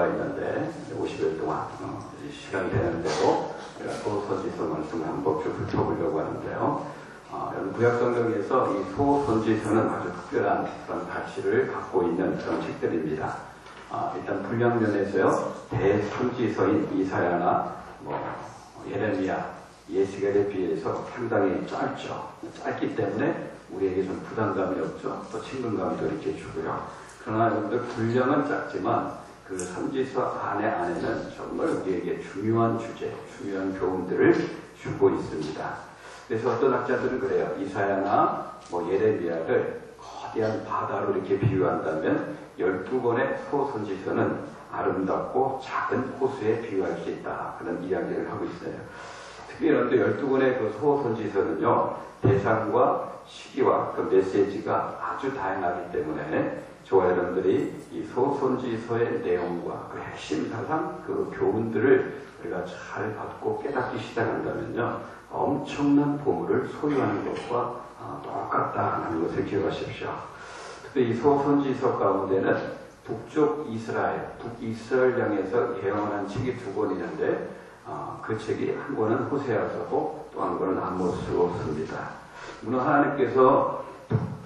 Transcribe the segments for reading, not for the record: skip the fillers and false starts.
나와 있는데 50일 동안 시간이 되는 대로 제가 소선지서 말씀을 한번 쭉 훑어보려고 하는데요. 여러분 구약성경에서 이 소선지서는 아주 특별한 그런 가치를 갖고 있는 그런 책들입니다. 일단 분량 면에서요, 대선지서인 이사야나 예레미야, 예시겔에 비해서 상당히 짧기 때문에 우리에게 좀 부담감이 없죠. 또 친근감도 이렇게 주고요. 그러나 여러분들 분량은 작지만 그 선지서 안에는 정말 우리에게 중요한 주제, 중요한 교훈들을 주고 있습니다. 그래서 어떤 학자들은 그래요. 이사야나 예레미야를 거대한 바다로 이렇게 비유한다면 12권의 소선지서는 아름답고 작은 호수에 비유할 수 있다. 그런 이야기를 하고 있어요. 특히 그런데 12권의 그 소선지서는요, 대상과 시기와 그 메시지가 아주 다양하기 때문에 저와 여러분들이 이 소선지서의 내용과 그 핵심 사상, 그 교훈들을 우리가 잘 받고 깨닫기 시작한다면요, 엄청난 보물을 소유하는 것과 똑같다는 것을 기억하십시오. 특히 이 소선지서 가운데는 북쪽 북이스라엘 향해서 예언한 책이 2권 있는데 그 책이 한 권은 호세아서고 또 한 권은 아모스입니다. 물론 하나님께서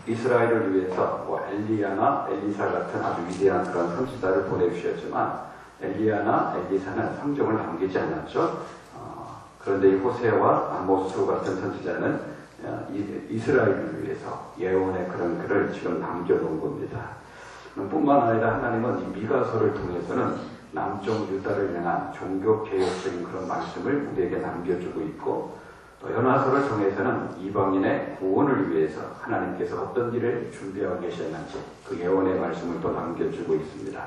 이스라엘을 위해서 엘리야나 엘리사 같은 아주 위대한 그런 선지자를 보내주셨지만 엘리야나 엘리사는 성경을 남기지 않았죠. 그런데 이 호세와 아모스 같은 선지자는 이스라엘을 위해서 예언의 그런 글을 지금 남겨놓은 겁니다. 뿐만 아니라 하나님은 이 미가서를 통해서는 남쪽 유다를 향한 종교 개혁적인 그런 말씀을 우리에게 남겨주고 있고, 또 연하서를 통해서는 이방인의 구원을 위해서 하나님께서 어떤 일을 준비하고 계셨는지 그 예언의 말씀을 또 남겨주고 있습니다.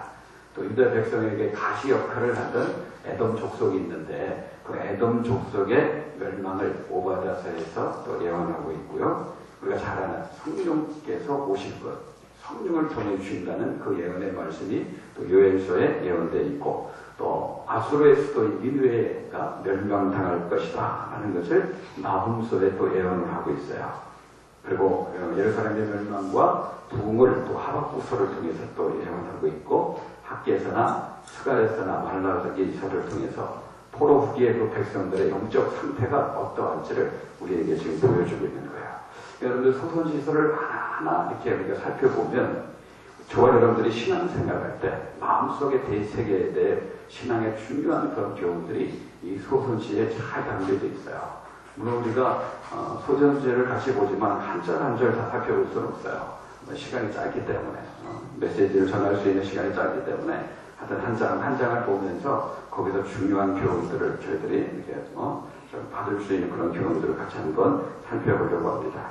또 유다 백성에게 가시 역할을 하던 에돔 족속이 있는데 그 에돔 족속의 멸망을 오바댜서에서 또 예언하고 있고요. 우리가 잘 아는 성령께서 오실 것, 성령을 통해 주신다는 그 예언의 말씀이 또 요엘서에 예언되어 있고, 또 아수르의 수도인 니느웨가 멸망당할 것이다 하는 것을 나훔서에 또 예언을 하고 있어요. 그리고 예루살렘의 멸망과 부흥을 또 하박국서를 통해서 또 예언하고 있고, 학계서나 스가랴서나 말라기서를 통해서 포로 후기의 그 백성들의 영적 상태가 어떠한지를 우리에게 지금 보여주고 있는 거예요. 여러분들 소선지서를 하나하나 이렇게 우리가 살펴보면 저와 여러분들이 신앙생활할 때 마음속의 대세계에 대해 신앙의 중요한 그런 교훈들이 이 소선지에 잘 담겨져 있어요. 물론 우리가 소선지를 같이 보지만 한 절 한 절 다 살펴볼 수는 없어요. 시간이 짧기 때문에 메시지를 전할 수 있는 시간이 짧기 때문에 하여튼 한 장 한 장을 보면서 거기서 중요한 교훈들을 저희들이 이렇게 좀 받을 수 있는 그런 교훈들을 같이 한번 살펴보려고 합니다.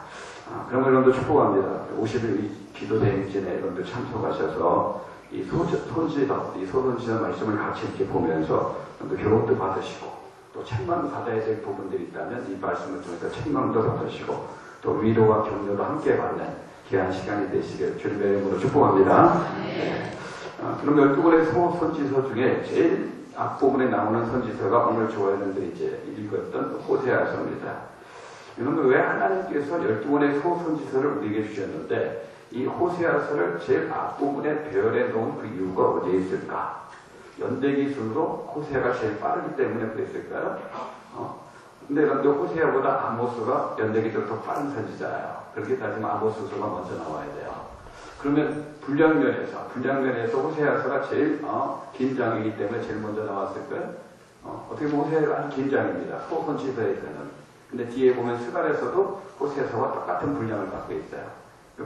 그런 걸 여러분도 축복합니다. 50일 기도 대행진에 여러분들 참석하셔서 이 소선지서 말씀을 같이 이렇게 보면서 여러분들 교훈도 받으시고, 또 책망 받아야 될 부분들이 있다면 이 말씀을 통해서 책망도 받으시고, 또 위로와 격려도 함께 받는 귀한 시간이 되시길 주님의 이름으로 축복합니다. 네. 그럼 12권의 소선지서 중에 제일 앞부분에 나오는 선지서가 오늘 저와 여러분들이 이제 읽었던 호세아서입니다. 여러분, 왜 하나님께서 12권의 소선지서를 우리에게 주셨는데 이 호세아서를 제일 앞부분에 배열해 놓은 그 이유가 어디에 있을까? 연대기 순으로 호세아가 제일 빠르기 때문에 그랬을까요? 근데 호세아보다 아모스가 연대기도 더 빠른 선지자예요. 그렇게 따지면 아모스서가 먼저 나와야 돼요. 그러면 분량면에서 호세아서가 제일 긴 장이기 때문에 제일 먼저 나왔을까요? 어떻게 보면 호세아가 아주 긴 장입니다. 소선지서에서는. 근데 뒤에 보면 스가랴서도 호세아서와 똑같은 분량을 갖고 있어요.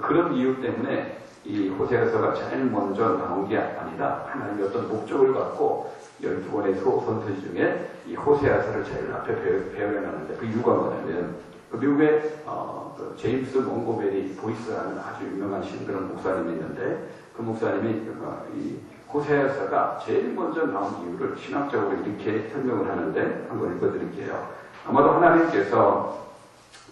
그런 이유 때문에 이 호세아서가 제일 먼저 나온 게 아니라 하나님이 어떤 목적을 갖고 12권의 소선지 중에 이 호세아서를 제일 앞에 배열해놨는데 그 이유가 뭐냐면 미국의 제임스 몽고베리 보이스라는 아주 유명한 그런 목사님이 있는데 그 목사님이 이 호세아서가 제일 먼저 나온 이유를 신학적으로 이렇게 설명을 하는데 한번 읽어드릴게요. 아마도 하나님께서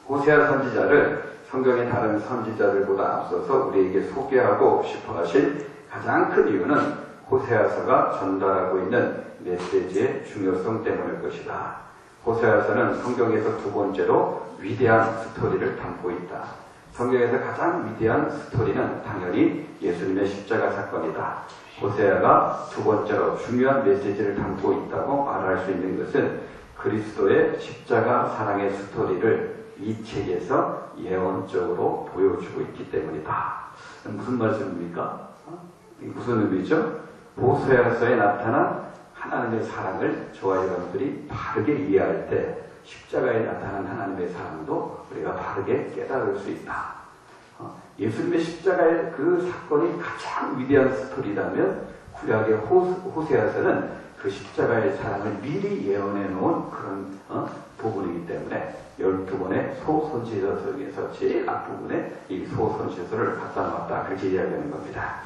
호세아 선지자를 성경의 다른 선지자들보다 앞서서 우리에게 소개하고 싶어 하신 가장 큰 이유는 호세아서가 전달하고 있는 메시지의 중요성 때문일 것이다. 호세아서는 성경에서 2번째로 위대한 스토리를 담고 있다. 성경에서 가장 위대한 스토리는 당연히 예수님의 십자가 사건이다. 호세아가 두 번째로 중요한 메시지를 담고 있다고 말할 수 있는 것은 그리스도의 십자가 사랑의 스토리를 이 책에서 예언적으로 보여주고 있기 때문이다. 무슨 말씀입니까? 무슨 의미죠? 호세아서에 나타난 하나님의 사랑을 저와 여러분들이 바르게 이해할 때 십자가에 나타난 하나님의 사랑도 우리가 바르게 깨달을 수 있다. 예수님의 십자가의 그 사건이 가장 위대한 스토리라면 구약의 호세아서는 그 십자가의 사랑을 미리 예언해 놓은 그런 부분이기 때문에 12권의 소선지서 중에서 제일 앞부분에 이 소선지서를 갖다 놨다 그렇게 이야기하는 겁니다.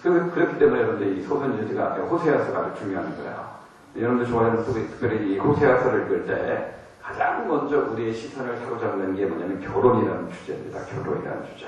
그렇기 때문에 여러분들 이 소선지서가 호세아서가 아주 중요한 거예요. 여러분들 좋아하는 특별히 이 호세아서를 읽을 때 가장 먼저 우리의 시선을 사로잡는 게 뭐냐면 결혼이라는 주제입니다. 결혼이라는 주제.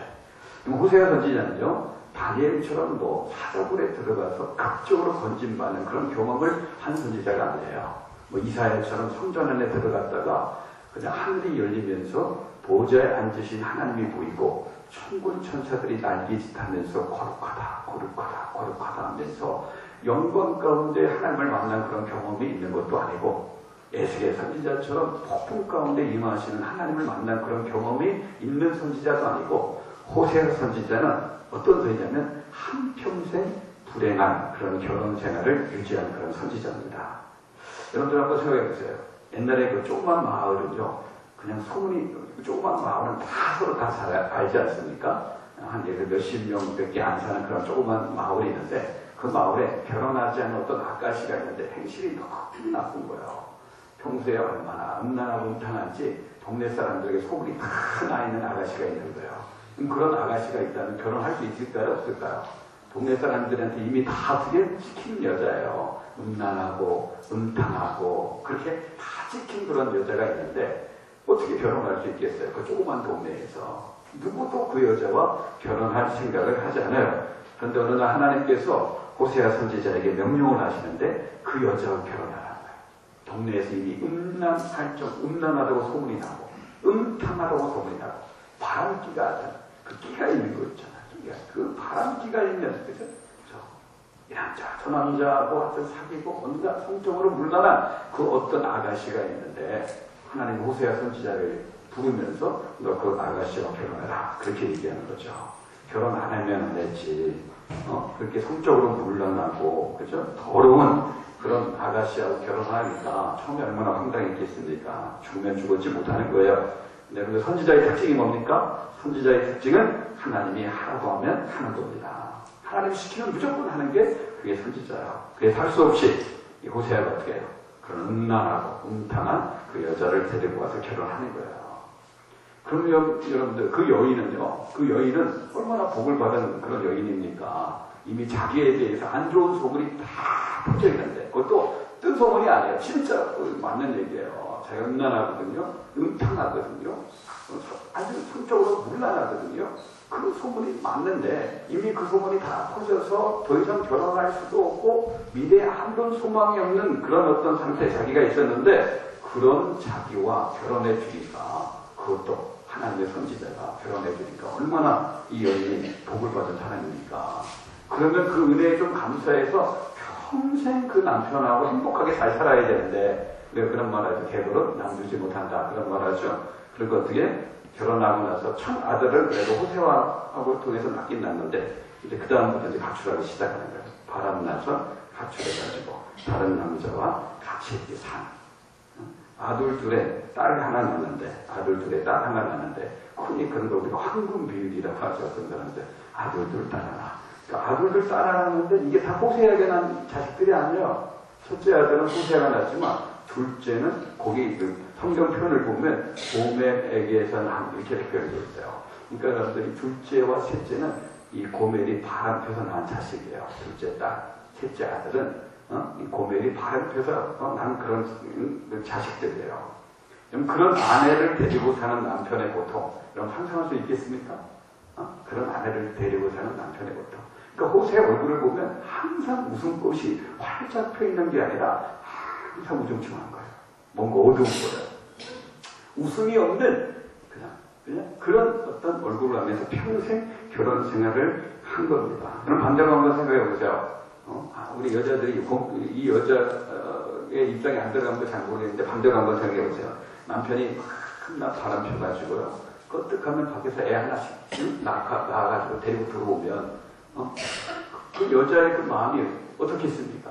호세아 선지자는요, 다니엘처럼 뭐 사자굴에 들어가서 극적으로 건진받는 그런 경험을 한 선지자가 아니에요. 뭐 이사야처럼 성전 안에 들어갔다가 그냥 하늘이 열리면서 보좌에 앉으신 하나님이 보이고 천군 천사들이 날개짓하면서 거룩하다, 거룩하다, 거룩하다 하면서 영광 가운데 하나님을 만난 그런 경험이 있는 것도 아니고 에스겔 선지자처럼 폭풍 가운데 임하시는 하나님을 만난 그런 경험이 있는 선지자도 아니고 호세아 선지자는 어떤 선지자냐면 한평생 불행한 그런 결혼 생활을 유지한 그런 선지자입니다. 여러분들 한번 생각해 보세요. 옛날에 그 조그만 마을은요, 그냥 소문이, 조그만 마을은 다 서로 다 알지 않습니까? 한 몇십 명밖에 안 사는 그런 조그만 마을이 있는데 그 마을에 결혼하지 않은 어떤 아가씨가 있는데 행실이 너무 나쁜 거예요. 평소에 얼마나 음란하고 음탕한지 동네 사람들에게 소문이 다 나 있는 아가씨가 있는 거예요. 그런 아가씨가 있다면 결혼할 수 있을까요? 없을까요? 동네 사람들한테 이미 다 그게 찍힌 여자예요. 음란하고 음탕하고 그렇게 다 찍힌 그런 여자가 있는데 어떻게 결혼할 수 있겠어요? 그 조그만 동네에서. 누구도 그 여자와 결혼할 생각을 하지 않아요. 그런데 어느 날 하나님께서 호세아 선지자에게 명령을 하시는데 그 여자와 결혼하라는 거예요. 동네에서 이미 음란하다고 소문이 나고 음탕하다고 소문이 나고 바람기가 하던 그 끼가 있는 거 있잖아요. 그 바람기가 있는, 그죠? 이 남자, 저 남자하고 하여튼 사귀고 온갖 성적으로 물러난 그 어떤 아가씨가 있는데 하나님 호세아 선지자를 부르면서 너 그 아가씨와 결혼해라. 그렇게 얘기하는 거죠. 결혼 안 하면 안 되지. 그렇게 성적으로 물러나고, 그죠? 더러운 그런 아가씨하고 결혼하니까 처음에 얼마나 황당했겠습니까? 죽으면 죽었지 못하는 거예요. 네, 그런데 선지자의 특징이 뭡니까? 선지자의 특징은 하나님이 하라고 하면 하는 겁니다. 하나님 시키면 무조건 하는 게 그게 선지자예요. 그게 살 수 없이 이 호세아가 어떻게 해요? 그런 음란하고 음탕한 그 여자를 데리고 와서 결혼하는 거예요. 그럼 여러분들 그 여인은 얼마나 복을 받은 그런 여인입니까? 이미 자기에 대해서 안 좋은 소문이 다 퍼져 있는데 그것도 뜬 소문이 아니에요. 진짜 맞는 얘기예요. 자기가 음란하거든요. 음탕하거든요. 아주 성적으로 문란하거든요. 그 소문이 맞는데 이미 그 소문이 다 퍼져서 더 이상 결혼할 수도 없고 미래에 아무런 소망이 없는 그런 어떤 상태에 자기가 있었는데 그런 자기와 결혼해 주니까 그것도 하나님의 선지자가 결혼해 주니까 얼마나 이 여인이 복을 받은 사람입니까? 그러면 그 은혜에 좀 감사해서 평생 그 남편하고 행복하게 잘 살아야 되는데 우리가 그런 말 하죠. 계보를 남주지 못한다. 그런 말 하죠. 그리고 어떻게 결혼하고 나서 첫 아들을 그래도 호세아하고 통해서 낳긴 낳는데 이제 그 다음부터 이제 가출하기 시작하는 거예요. 바람나서 가출해가지고 다른 남자와 같이 이렇게 사는. 아들 둘에 딸 하나 낳는데 아들 둘에 딸 하나 낳는데 흔히 그런 걸 우리가 황금 비율이라고 하죠. 어떤 사람들 아들 둘 딸 하나. 그러니까 아들들 딸 하나 낳는데 이게 다 호세아에게 난 자식들이 아니에요. 첫째 아들은 호세아가 낳지만 둘째는 거기 성경 표현을 보면 고멜에게서 난 이렇게 표현되어 있어요. 그러니까 여러분들이 둘째와 셋째는 이 고멜이 바람펴서 낳은 자식이에요. 둘째 딸, 셋째 아들은 이 고멜이 바람펴서 난 그런 자식들이에요. 그런 아내를 데리고 사는 남편의 고통, 여러분 상상할 수 있겠습니까? 그런 아내를 데리고 사는 남편의 고통. 그러니까 호세의 얼굴을 보면 항상 웃음꽃이 활짝 펴 있는 게 아니라 항상 우중충한 거예요. 뭔가 어두운 거예요. 웃음이 없는 그냥 그런 어떤 얼굴을 하면서 평생 결혼 생활을 한 겁니다. 그럼 반대로 한번 생각해 보세요. 우리 여자들이 이 여자의 입장에 안 들어간 거 잘 모르겠는데 반대로 한번 생각해 보세요. 남편이 막 바람 펴가지고요. 껐득하면 밖에서 애 하나씩 낳아가지고 데리고 들어오면 그 여자의 그 마음이 어떻겠습니까?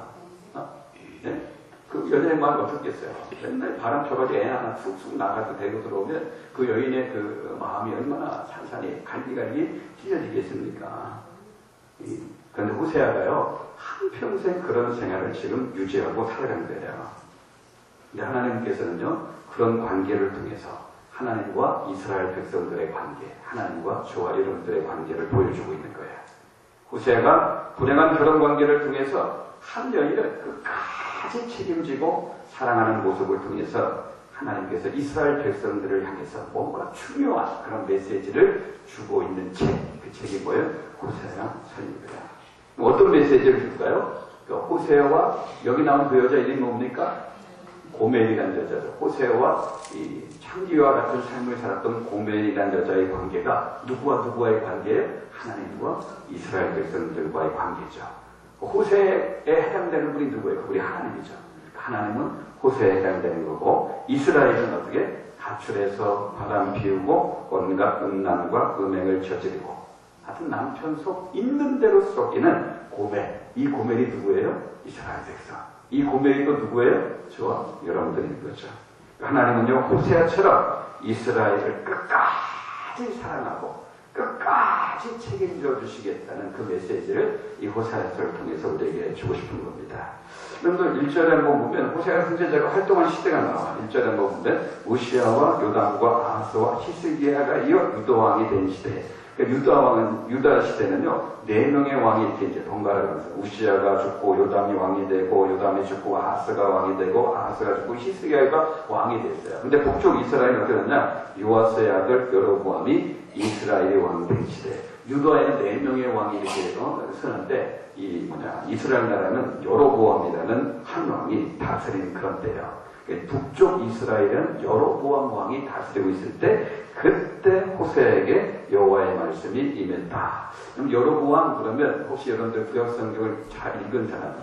네? 그 여자의 마음이 어떻겠어요? 맨날 바람 펴가지고 애 하나 쑥쑥 나가지고 데리고 들어오면 그 여인의 그 마음이 얼마나 산산이 갈기갈기 찢어지겠습니까? 그런데 호세아가요, 한평생 그런 생활을 지금 유지하고 살아간 거예요. 근데 하나님께서는요, 그런 관계를 통해서 하나님과 이스라엘 백성들의 관계, 하나님과 저와 여러분들의 관계를 보여주고 있는 거예요. 호세아가 불행한 결혼 관계를 통해서 한 여인을 끝까지 책임지고 사랑하는 모습을 통해서 하나님께서 이스라엘 백성들을 향해서 뭔가 중요한 그런 메시지를 주고 있는 책, 그 책이 뭐예요? 호세아 서입니다. 어떤 메시지를 줄까요? 호세아와 여기 나온 그 여자 이름이 뭡니까? 고멜이라는 여자죠. 호세아와 이 창기와 같은 삶을 살았던 고멜이라는 여자의 관계가 누구와 누구와의 관계예요? 하나님과 이스라엘 백성들과의 관계죠. 호세에 해당되는 분이 누구예요? 우리 하나님이죠. 하나님은 호세에 해당되는 거고, 이스라엘은 어떻게? 가출해서 바람 피우고 온갖 음란과 음행을 저지르고, 하여튼 남편 속 있는 대로 썩이는 고멜. 이 고멜이 누구예요? 이스라엘 백성. 이 고멜이 또 누구예요? 저와 여러분들인 거죠. 하나님은요, 호세아처럼 이스라엘을 끝까지 사랑하고 끝까지 책임져 주시겠다는 그 메시지를 이 호세아서를 통해서 우리에게 주고 싶은 겁니다. 여러분들 1절에 한번 보면 호세아 선지자가 활동한 시대가 나와. 1절에 한번 보면 우시아와 요담과 아하스와 히스기야가 이어 유다왕이 된 시대. 그러니까 유다 시대는요, 4명의 왕이 이렇게 이제 번갈아 가면서 우시아가 죽고 요담이 왕이 되고, 요담이 죽고 아하스가 왕이 되고, 아하스가 죽고 히스기야가 왕이 됐어요. 근데 북쪽 이스라엘은 어떻게 됐냐? 요아스의 아들 여로보암이 이스라엘의 왕이 된 시대. 유다에는 4명의 왕이 이렇게 서는데, 이스라엘 나라는 여로보암이라는 한 왕이 다스리는 그런 때예요. 북쪽 이스라엘은 여로보암 왕이 다스리고 있을 때, 그때 호세아에게 여호와의 말씀이 임했다. 그럼 여로보암 그러면 혹시 여러분들 구약 성경을 잘 읽은 사람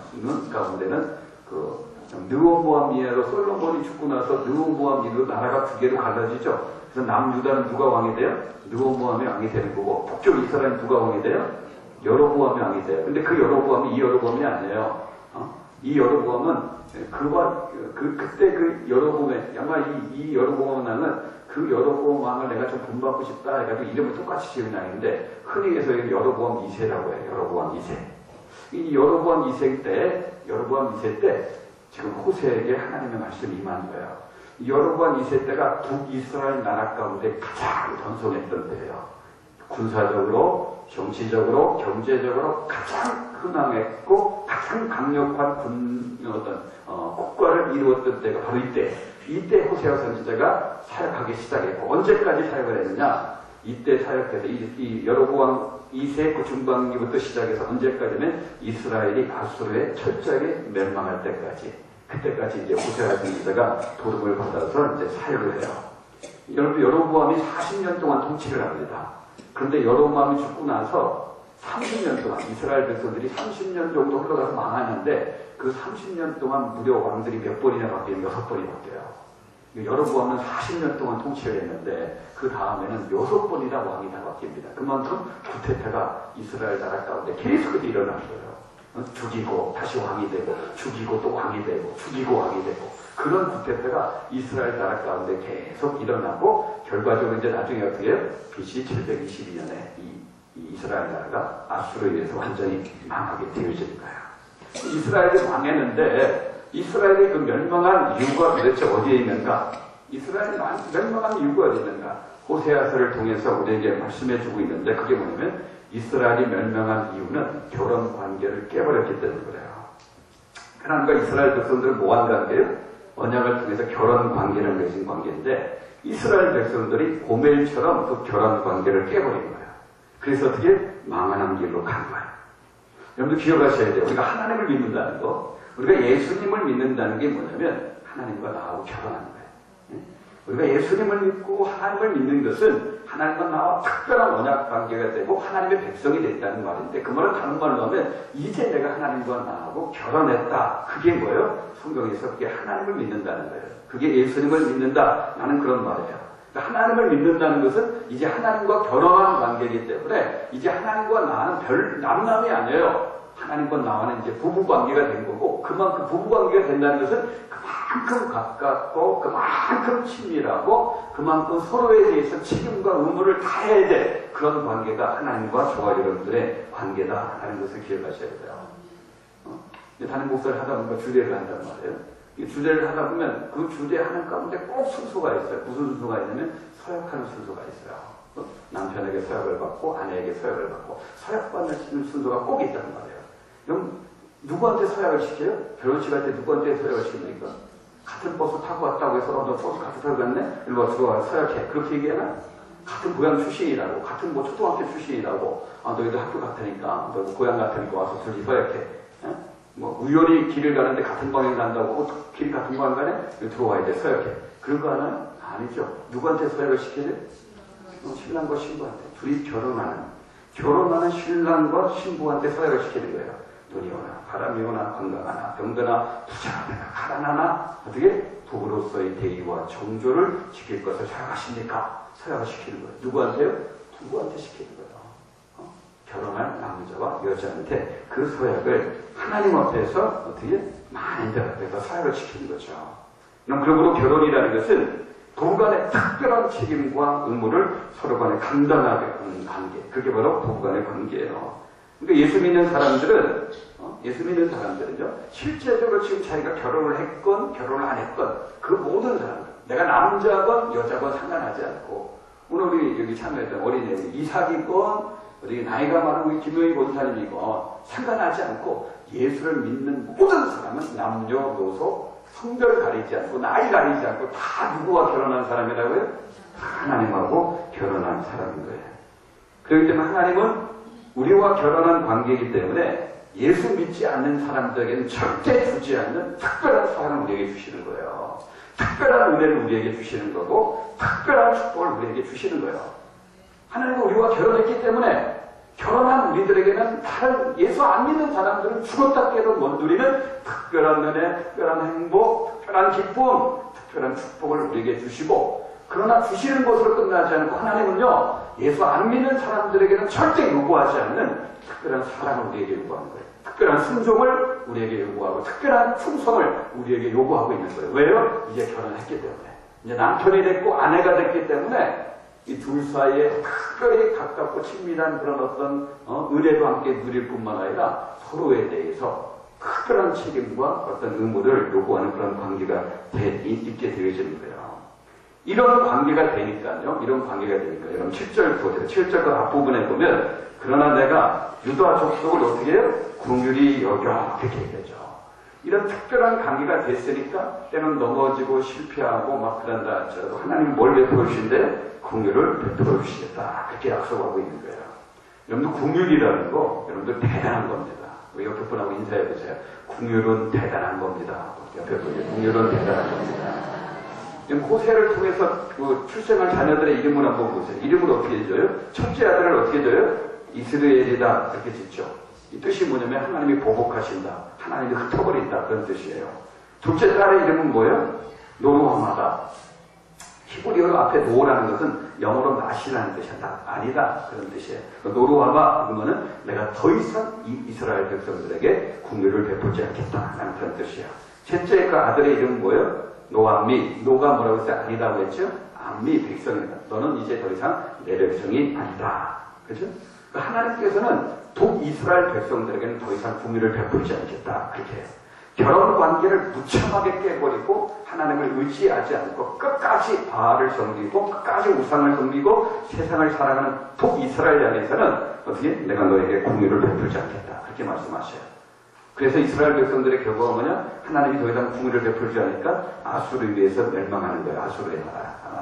가운데는 그 느호보암 이하로 솔로몬이 죽고 나서 느호보암 이후로 나라가 2개로 갈라지죠. 그래서 남유다는 누가 왕이 돼요? 느호보암이 왕이 되는 거고, 북쪽 이스라엘은 누가 왕이 돼요? 여로보암이 왕이 돼요. 근데 그 여로보암이 이 여로보암이 아니에요. 이 여로보암은 그때 그 여로보암의 아마 이 여로보암 왕은 그 여로보암 왕을 내가 좀 본받고 싶다 해가지고 이름을 똑같이 지은 왕인데 흔히 해서 여로보암 2세라고 해요. 여로보암 2세. 이 여로보암 2세 때 지금 호세에게 하나님의 말씀이 임한 거예요. 여로보암 2세 때가 북이스라엘 나라 가운데 가장 번성했던 때예요. 군사적으로, 정치적으로, 경제적으로 가장 흥황했고 가장 강력한 국가를 이루었던 때가 바로 이때 호세아 선지자가 사역하기 시작했고, 언제까지 사역을 했느냐? 이때 사역해서 이 여로보암 2세 그 중반기부터 시작해서 언제까지는 이스라엘이 아수르에 철저하게 멸망할 때까지, 그때까지 이제 호세아 선지자가 부름을 받아서 이제 사역을 해요. 여로보암이 40년 동안 통치를 합니다. 그런데 여로보암이 죽고 나서 30년 동안 이스라엘 백성들이 30년 정도 흘러가서 망하는데 그 30년 동안 무려 왕들이 몇 번이나 바뀌면 6번이 바뀌어요. 여로보암은 40년 동안 통치를 했는데 그 다음에는 6번이나 왕이 다 바뀝니다. 그만큼 구테타가 이스라엘 나라 가운데 계속 일어난 거예요. 죽이고 다시 왕이 되고 죽이고 또 왕이 되고 죽이고 왕이 되고, 그런 구테타가 이스라엘 나라 가운데 계속 일어나고 결과적으로 이제 나중에 어떻게 해요? BC 722년에 이 이스라엘 나라가 아수르에 의해서 완전히 망하게 되어진 거예요. 이스라엘이 망했는데 이스라엘의 그 멸망한 이유가 도대체 어디에 있는가? 이스라엘이 멸망한 이유가 어디에 있는가? 호세아서를 통해서 우리에게 말씀해주고 있는데, 그게 뭐냐면 이스라엘이 멸망한 이유는 결혼 관계를 깨버렸기 때문인 거예요. 하나님과 이스라엘 백성들은 뭐한 관계예요? 언약을 통해서 결혼 관계를 맺은 관계인데, 이스라엘 백성들이 고멜처럼 그 결혼 관계를 깨버린 거예요. 그래서 어떻게? 망하는 길로 간 거예요. 여러분들 기억하셔야 돼요. 우리가 하나님을 믿는다는 거, 우리가 예수님을 믿는다는 게 뭐냐면 하나님과 나하고 결혼하는 거예요. 우리가 예수님을 믿고 하나님을 믿는 것은 하나님과 나와 특별한 언약 관계가 되고 하나님의 백성이 됐다는 말인데, 그 말은 다른 말로 하면 이제 내가 하나님과 나하고 결혼했다. 그게 뭐예요? 성경에서 그게 하나님을 믿는다는 거예요. 그게 예수님을 믿는다라는 그런 말이에요. 그러니까 하나님을 믿는다는 것은 이제 하나님과 결혼한 관계이기 때문에 이제 하나님과 나는 별 남남이 아니에요. 하나님과 나와는 이제 부부관계가 된 거고, 그만큼 부부관계가 된다는 것은 그만큼 가깝고 그만큼 친밀하고 그만큼 서로에 대해서 책임과 의무를 다해야 돼. 그런 관계가 하나님과 저와 여러분들의 관계다라는 것을 기억하셔야 돼요. 담임 목사를 하다 보니까 주례를 한단 말이에요. 이 주례를 하다 보면 그 주례하는 가운데 꼭 순서가 있어요. 무슨 순서가 있냐면 서약하는 순서가 있어요. 남편에게 서약을 받고 아내에게 서약을 받고 서약받는 순서가 꼭 있단 말이에요. 그럼 누구한테 서약을 시켜요? 결혼식 할 때 누구한테 서약을 시킵니까? 같은 버스 타고 왔다고 해서 너 버스 같이 타고 갔네? 일로 와 들어와 서약해. 그렇게 얘기하나? 같은 고향 출신이라고, 같은 뭐 초등학교 출신이라고, 너희들 학교 같으니까, 너 고향 같으니까 와서 둘이 서약해. 뭐 우연히 길을 가는데 같은 방향 간다고 길이 같은 방향 가네? 들어와야 돼. 서약해. 그런 거 하나요? 아니죠. 누구한테 서약을 시켜야 돼? 신랑과 신부한테. 둘이 결혼하는 신랑과 신부한테 서약을 시키는 거예요. 눈이 오나 바람이 오나 건강하나 병드나 부자하나 가난하나 어떻게 부부로서의 대의와 정조를 지킬 것을 서약하십니까? 서약을 시키는 거예요. 누구한테요? 부부한테 시키는 거예요. 결혼할 남자와 여자한테 그 서약을 하나님 앞에서 어떻게 만인들 앞에서 서약을 시키는 거죠. 그러므로 결혼이라는 것은 부부간의 특별한 책임과 의무를 서로 간에 감당하게 하는 관계. 그게 바로 부부간의 관계예요. 그러니까 예수 믿는 사람들은요, 실제적으로 지금 자기가 결혼을 했건 결혼을 안 했건 그 모든 사람들, 내가 남자건 여자건 상관하지 않고, 오늘 우리 여기 참여했던 어린애 이삭이건 우리 나이가 많은 우리 김용희 권사님이건 상관하지 않고 예수를 믿는 모든 사람은 남녀노소 성별 가리지 않고 나이 가리지 않고 다 누구와 결혼한 사람이라고요? 하나님하고 결혼한 사람인 거예요. 그렇기 때문에 하나님은 우리와 결혼한 관계이기 때문에 예수 믿지 않는 사람들에게는 절대 주지 않는 특별한 사랑을 우리에게 주시는 거예요. 특별한 은혜를 우리에게 주시는 거고 특별한 축복을 우리에게 주시는 거예요. 하나님은 우리와 결혼했기 때문에 결혼한 우리들에게는 다른 예수 안 믿는 사람들은 죽었다 깨도 못 누리는 특별한 은혜, 특별한 행복, 특별한 기쁨, 특별한 축복을 우리에게 주시고, 그러나 주시는 것으로 끝나지 않고 하나님은요, 예수 안 믿는 사람들에게는 절대 요구하지 않는 특별한 사랑을 우리에게 요구하는 거예요. 특별한 순종을 우리에게 요구하고 특별한 충성을 우리에게 요구하고 있는 거예요. 왜요? 이제 결혼했기 때문에. 이제 남편이 됐고 아내가 됐기 때문에 이 둘 사이에 특별히 가깝고 친밀한 그런 어떤 은혜도 함께 누릴 뿐만 아니라 서로에 대해서 특별한 책임과 어떤 의무를 요구하는 그런 관계가 있게 되어지는 거예요. 이런 관계가 되니까요. 여러분 7절 보세요. 7절 그 앞부분에 보면 그러나 내가 유다 족속을 어떻게 해요? 긍휼히 여겨 그렇게 얘기하죠. 이런 특별한 관계가 됐으니까 때는 넘어지고 실패하고 막 그런다 할지라도 하나님이 뭘 베풀어 주신대? 긍휼을 베풀어 주시겠다. 그렇게 약속하고 있는 거예요. 여러분들 긍휼이라는 거 여러분들 대단한 겁니다. 우리 옆에 분하고 인사해 보세요. 긍휼은 대단한 겁니다. 옆에 분이 긍휼은 대단한 겁니다. 호세를 통해서 그 출생한 자녀들의 이름을 한번 보세요. 이름을 어떻게 줘요? 첫째 아들을 어떻게 줘요? 이스라엘이다. 그렇게 짓죠. 이 뜻이 뭐냐면 하나님이 보복하신다. 하나님이 흩어버린다. 그런 뜻이에요. 둘째 딸의 이름은 뭐예요? 노루하마다. 히브리어로 앞에 노라는 것은 영어로 낫이라는 뜻이야. 아니다. 그런 뜻이에요. 노루하마 그러면은 내가 더 이상 이 이스라엘 백성들에게 긍휼을 베풀지 않겠다. 라는 그런 뜻이야. 셋째 그 아들의 이름은 뭐예요? 노암미. 노가 뭐라고 했어요? 아니라고 했죠? 암미 백성이다. 너는 이제 더 이상 내 백성이 아니다. 그죠? 하나님께서는 북이스라엘 백성들에게는 더 이상 긍휼을 베풀지 않겠다. 그렇게 해요. 결혼 관계를 무참하게 깨버리고 하나님을 의지하지 않고 끝까지 바알을 섬기고 끝까지 우상을 섬기고 세상을 살아가는 북이스라엘 안에서는 어떻게? 내가 너에게 긍휼을 베풀지 않겠다. 그렇게 말씀하셔요. 그래서 이스라엘 백성들의 결과가 뭐냐? 하나님이 더 이상 긍휼을 베풀지 않으니까 아수르에 의해서 멸망하는 거예요. 아수르의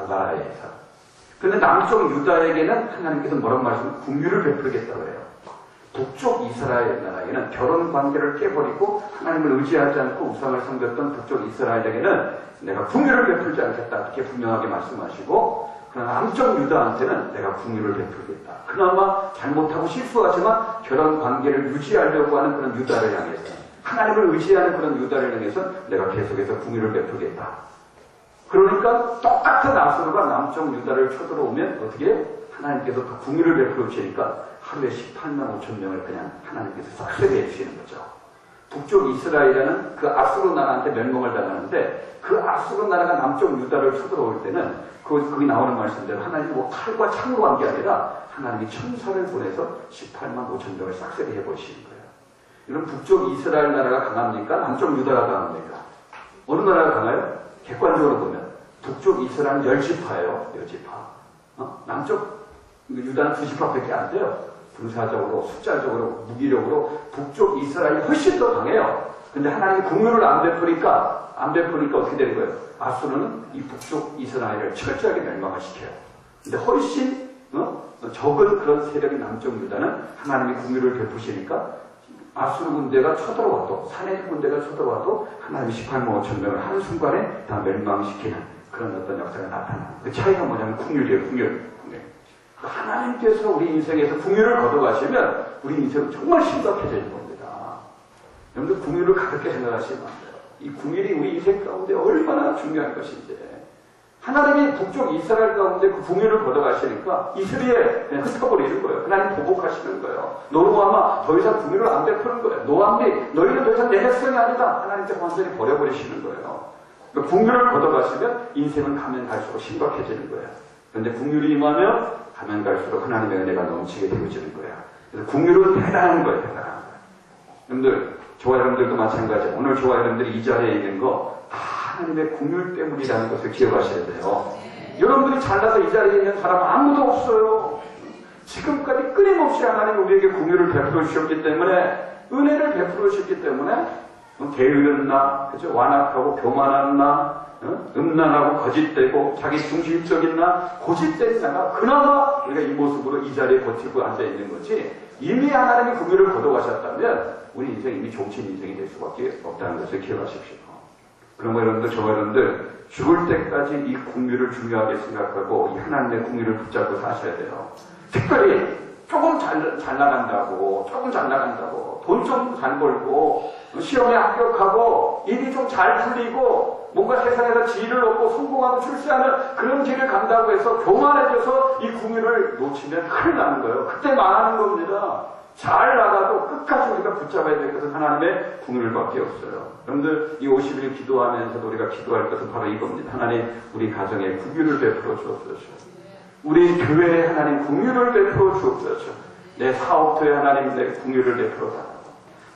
나라에 의해서. 그런데 남쪽 유다에게는 하나님께서 뭐라고 말씀하시면 긍휼을 베풀겠다고 해요. 북쪽 이스라엘 나라에게는 결혼 관계를 깨버리고 하나님을 의지하지 않고 우상을 섬겼던 북쪽 이스라엘에게는 내가 긍휼을 베풀지 않겠다. 이렇게 분명하게 말씀하시고, 그러나 남쪽 유다한테는 내가 긍휼을 베풀겠다. 그나마 잘못하고 실수하지만 결혼 관계를 유지하려고 하는 그런 유다를 향해서, 하나님을 의지하는 그런 유다를 향해서 내가 계속해서 긍휼을 베풀겠다. 그러니까 똑같은 아수르가 남쪽 유다를 쳐들어오면 어떻게 하나님께서 더 긍휼을 베풀어 주시니까 하루에 18만 5천 명을 그냥 하나님께서 싹쓸이 해주시는 거죠. 북쪽 이스라엘은 그 아수르 나라한테 멸망을 당하는데 그 아수르 나라가 남쪽 유다를 쳐들어올 때는 거기 나오는 말씀대로 하나님이 뭐 칼과 창으로 한 게 아니라 하나님이 천사를 보내서 18만 5천 명을 싹쓸이 해버리시는 거예요. 이런 북쪽 이스라엘 나라가 강합니까? 남쪽 유다가 강합니까? 어느 나라가 강해요? 객관적으로 보면 북쪽 이스라엘은 10지파예요. 10지파. 남쪽 유다는 2지파밖에 안 돼요. 군사적으로, 숫자적으로, 무기력으로 북쪽 이스라엘이 훨씬 더 강해요. 근데 하나님이 긍휼을 안 베푸니까 어떻게 되는 거예요? 아수르는 이 북쪽 이스라엘을 철저하게 멸망을 시켜요. 근데 훨씬 적은 그런 세력이 남쪽 유다는 하나님이 긍휼을 베푸시니까 아수르 군대가 쳐들어와도, 사내지 군대가 쳐들어와도 하나님이 18만 5천 명을 한순간에 다 멸망시키는 그런 어떤 역사가 나타나는 그 차이가 뭐냐면 긍휼이에요. 긍휼. 하나님께서 우리 인생에서 긍휼을 거둬가시면 우리 인생은 정말 심각해지는 겁니다. 여러분들 긍휼을 가볍게 생각하시면 안 돼요. 이 긍휼이 우리 인생 가운데 얼마나 중요한 것인지. 하나님이 북쪽 이스라엘 가운데 그 긍휼을 거둬가시니까 이스라엘에 그냥 흩어버리는 거예요. 하나님 보복하시는 거예요. 노루아마 더 이상 긍휼을 안 베푸는 거예요. 노암리 너희는 더 이상 내 백성이 아니다. 하나님께서 완전히 버려버리시는 거예요. 그러니까 긍휼을 거둬가시면 인생은 가면 갈수록 심각해지는 거예요. 그런데 긍휼이 임하면 가면 갈수록 하나님의 은혜가 넘치게 되어지는 거야. 그래서 긍휼은 대단한 거예요. 대단한 거예요. 여러분들, 저와 여러분들도 마찬가지예요. 오늘 저와 여러분들이 이 자리에 있는 거 다 하나님의 긍휼 때문이라는 것을 기억하셔야 돼요. 여러분들이 잘나서 이 자리에 있는 사람 아무도 없어요. 지금까지 끊임없이 하나님이 우리에게 긍휼을 베풀어 주셨기 때문에, 은혜를 베풀어 주셨기 때문에 게으른 나, 그죠? 완악하고 교만한 나, 음란하고 거짓되고 자기 중심적인 나, 고집된 나가 그나마 우리가 이 모습으로 이 자리에 버티고 앉아있는 거지, 이미 하나님이 긍휼을 거둬가셨다면 우리 인생이 이미 종친 인생이 될 수밖에 없다는 것을 기억하십시오. 그러면 여러분들, 저와 여러분들 죽을 때까지 이 긍휼을 중요하게 생각하고 이 하나님의 긍휼을 붙잡고 사셔야 돼요. 특별히 조금 잘 나간다고, 돈 좀 잘 벌고, 시험에 합격하고, 일이 좀 잘 풀리고, 뭔가 세상에서 지위를 얻고 성공하고 출세하는 그런 길을 간다고 해서 교만해져서 이 긍휼을 놓치면 큰일 나는 거예요. 그때 망하는 겁니다. 잘 나가도 끝까지 우리가 붙잡아야 될 것은 하나님의 긍휼밖에 없어요. 여러분들, 이 50일 기도하면서도 우리가 기도할 것은 바로 이겁니다. 하나님, 우리 가정에 긍휼을 베풀어 주옵소서. 우리 교회에 하나님 긍휼을 베풀어 주옵소서. 내 사업터에 하나님 내 긍휼을 베풀어 달라고.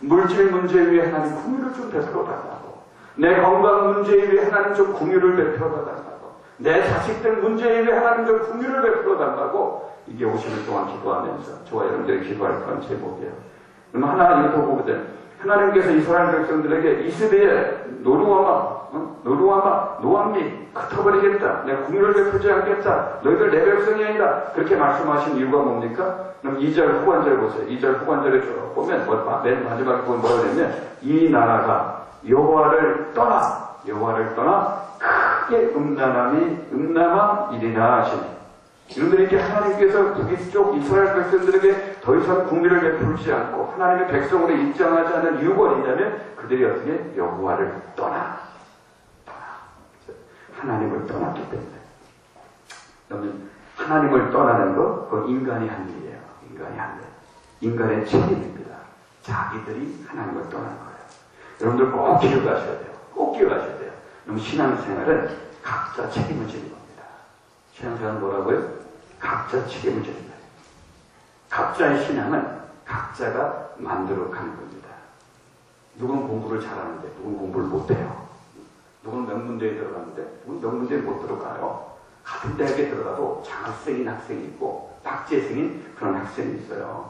물질 문제 위에 하나님 긍휼을 좀 베풀어 달라고. 내 건강 문제 위에 하나님 좀 긍휼을 베풀어 달라고. 내 자식들 문제 위에 하나님 좀 긍휼을 베풀어 달라고. 이게 50일 동안 기도하면서 저와 여러분들이 기도할 그런 제목이에요. 그럼 하나 이거 보거든. 하나님께서 이스라엘 백성들에게 이스라엘 노루아마 노암리 흩어버리겠다. 내가 긍휼을 베풀지 않겠다. 너희들 내 백성이 아니다. 그렇게 말씀하신 이유가 뭡니까? 그럼 2절 후반절 보세요. 2절 후반절에 쭉 보면 맨 마지막에 보면 뭐라 그러냐면 이 나라가 여호와를 떠나 크게 음란한 일이나 하시니. 이런들에게 하나님께서 북이쪽 이스라엘 백성들에게 더 이상 긍휼을 베풀지 않고 하나님의 백성으로 입장하지 않는 이유가 있냐면 그들이 어떻게 여호와를 떠나 하나님을 떠났기 때문에. 그러면 하나님을 떠나는 것, 그건 인간이 한 일이에요. 인간의 책임입니다. 자기들이 하나님을 떠난 거예요. 여러분들 꼭 기억하셔야 돼요. 그럼 신앙생활은 각자 책임을 지는 겁니다. 신앙생활은 뭐라고요? 각자 책임을 지는 거예요. 각자의 신앙은 각자가 만들어 가는 겁니다. 누구는 공부를 잘하는데 누구는 공부를 못해요. 누구는 명문대에 들어가는데 누구는 명문대에 못 들어가요. 같은 대학에 들어가도 장학생인 학생이 있고 박재생인 그런 학생이 있어요.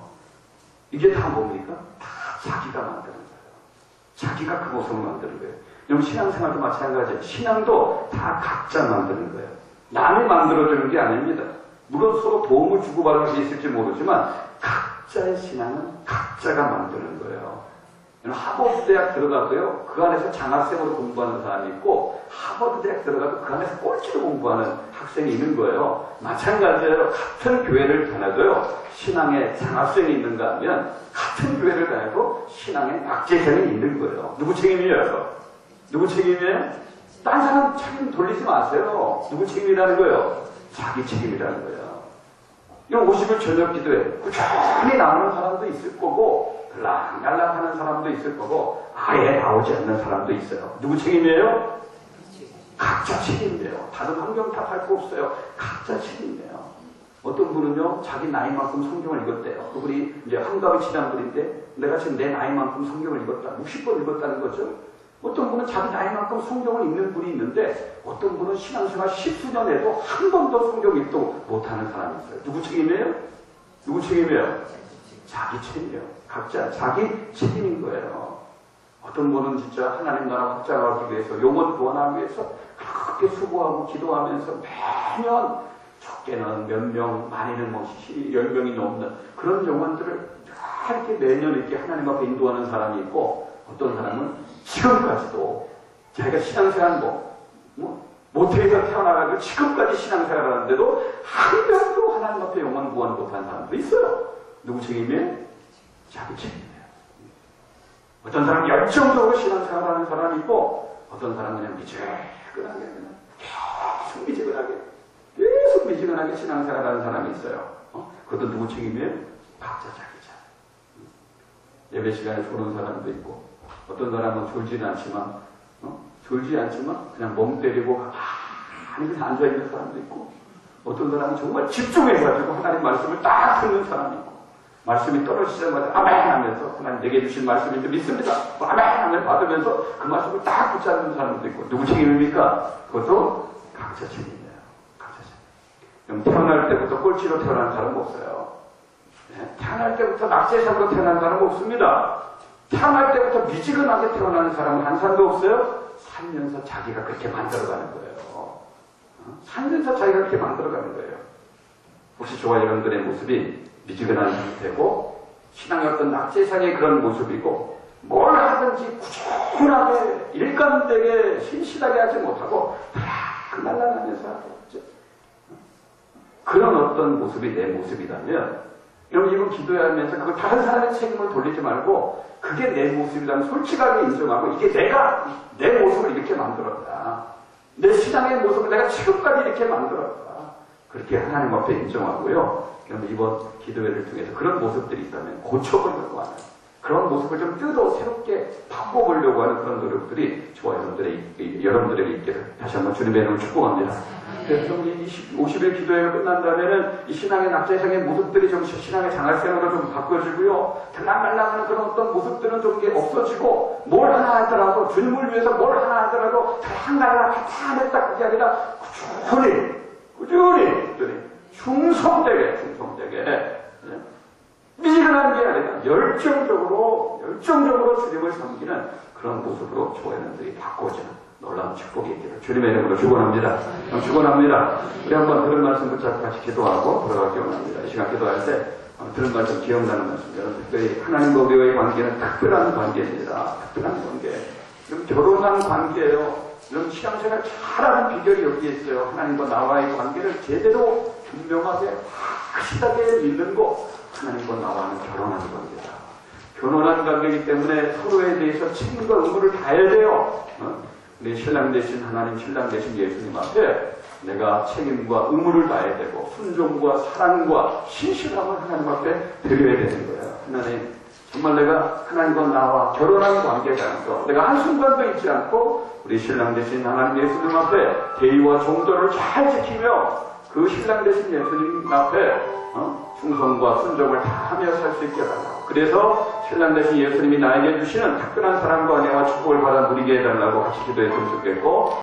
이게 다 뭡니까? 다 자기가 만드는 거예요. 자기가 그 모습을 만드는 거예요. 그럼 신앙생활도 마찬가지예요. 신앙도 다 각자 만드는 거예요. 남이 만들어주는 게 아닙니다. 물론 서로 도움을 주고받을 수 있을지 모르지만 각자의 신앙은 각자가 만드는 거예요. 하버드 대학 들어가도요, 그 안에서 장학생으로 공부하는 사람이 있고, 하버드 대학 들어가도 그 안에서 꼴찌로 공부하는 학생이 있는 거예요. 마찬가지로 같은 교회를 다녀도요, 신앙에 장학생이 있는가 하면, 같은 교회를 다녀도 신앙에 낙제생이 있는 거예요. 누구 책임이에요? 누구 책임이에요? 딴 사람 책임 돌리지 마세요. 누구 책임이라는 거예요? 자기 책임이라는 거예요. 이런 50일 저녁 기도에 꾸준히 나오는 사람도 있을 거고, 들락날락하는 사람도 있을 거고, 아예 나오지 않는 사람도 있어요. 누구 책임이에요? 각자 책임이에요. 다른 환경 탓할 거 없어요. 각자 책임이에요. 어떤 분은요, 자기 나이만큼 성경을 읽었대요. 그분이 이제 한가위 지난 분인데, 내가 지금 내 나이만큼 성경을 읽었다. 60번 읽었다는 거죠. 어떤 분은 자기 나이만큼 성경을 읽는 분이 있는데, 어떤 분은 신앙생활 10수년 해도 한 번도 성경 읽도 못하는 사람이 있어요. 누구 책임이에요? 누구 책임이에요? 자기 책임이에요. 각자 자기 책임인 거예요. 어떤 분은 진짜 하나님 나라 확장하기 위해서, 영혼 구원하기 위해서 그렇게 수고하고 기도하면서 매년 적게는 몇 명, 많이는 뭐 10명이 넘는 그런 영혼들을 이렇게 매년 이렇게 하나님 앞에 인도하는 사람이 있고, 어떤 사람은 지금까지도 자기가 신앙생활 모태에서 태어나가지고 지금까지 신앙생활을 하는데도 한 명도 하나님 앞에 영혼 구원 못한 사람도 있어요. 누구 책임이에요? 자기 책임이에요. 어떤 사람은 열정적으로 신앙생활하는 사람이 있고, 어떤 사람은 그냥 미지근하게, 계속 미지근하게 신앙생활하는 사람이 있어요. 그것도 누구 책임이에요? 각자 자기 책. 예배 시간에 조는 사람도 있고, 어떤 사람은 졸지는 않지만, 졸지 않지만 그냥 멍 때리고 가만히 그냥 앉아있는 사람도 있고, 어떤 사람은 정말 집중해가지고 하나님 말씀을 딱 듣는 사람이 있고, 말씀이 떨어지자마자 아멘 하면서 하나님 내게 주신 말씀인지 믿습니다. 아멘 하면 받으면서 그 말씀을 딱 붙잡는 사람도 있고, 누구 책임입니까? 그것도 각자 책임이에요. 각자 책임. 그럼 태어날 때부터 꼴찌로 태어난 사람은 없어요. 네? 태어날 때부터 낙제상으로 태어난 사람은 없습니다. 태어날 때부터 미지근하게 태어나는 사람은 한 사람도 없어요. 살면서 자기가 그렇게 만들어가는 거예요. 살면서 자기가 그렇게 만들어가는 거예요. 혹시 저와 여러분들의 모습이 미지근한 상태고, 신앙의 어떤 낙제상의 그런 모습이고, 뭘 하든지 꾸준하게 일관되게 신실하게 하지 못하고 날라가면서 그런 어떤 모습이 내 모습이라면, 여러분 이거 기도하면서 그걸 다른 사람의 책임을 돌리지 말고, 그게 내 모습이라면 솔직하게 인정하고, 이게 내가 내 모습을 이렇게 만들었다, 내 신앙의 모습을 내가 지금까지 이렇게 만들었다, 그렇게 하나님 앞에 인정하고요. 그러면 이번 기도회를 통해서 그런 모습들이 있다면 고쳐보려고 하는, 그런 모습을 좀 뜯어 새롭게 바꿔보려고 하는 그런 노력들이 저와 여러분들에게 있기를 다시 한번 주님의 이름으로 축복합니다. 그래서 우리 50일 기도회가 끝난다면은 이 신앙의 낙제상의 모습들이 좀 신앙의 장학생으로 좀 바꿔지고요. 들락날락하는 그런 어떤 모습들은 좀 이게 없어지고, 뭘 하나 하더라도, 주님을 위해서 뭘 하나 하더라도 들락날락 다 했다, 그게 아니라 꾸준히 충성되게 미지근한 게 아니라 열정적으로 주님을 섬기는 그런 모습으로 저희들이 바꿔지는 놀라운 축복이 있기를 주님의 이름으로 축원합니다. 축원합니다. 우리 한번 들은 말씀 붙잡고 같이 기도하고 돌아가기 원합니다. 이 시간 기도할 때 들은 말씀 기억나는 말씀, 여러분 특별히 하나님과 우리와의 관계는 특별한 관계입니다. 특별한 관계. 그럼 결혼한 관계예요. 이런 신앙생활 잘하는 비결이 여기에 있어요. 하나님과 나와의 관계를 제대로 분명하게 확실하게 믿는 거, 하나님과 나와는 결혼하는 관계다. 결혼한 관계이기 때문에 서로에 대해서 책임과 의무를 다해야 돼요. 우리 신랑 되신 하나님, 신랑 되신 예수님 앞에 내가 책임과 의무를 다해야 되고, 순종과 사랑과 신실함을 하나님 앞에 드려야 되는 거예요. 하나님, 정말 내가 하나님과 나와 결혼한 관계라서 내가 한순간도 잊지 않고 우리 신랑 되신 하나님 예수님 앞에 대의와 정도를 잘 지키며 그 신랑 되신 예수님 앞에 충성과 순종을 다하며 살 수 있게 해달라고. 그래서 신랑 되신 예수님이 나에게 주시는 특별한 사랑과 은혜와 축복을 받아 누리게 해달라고 같이 기도했으면 좋겠고,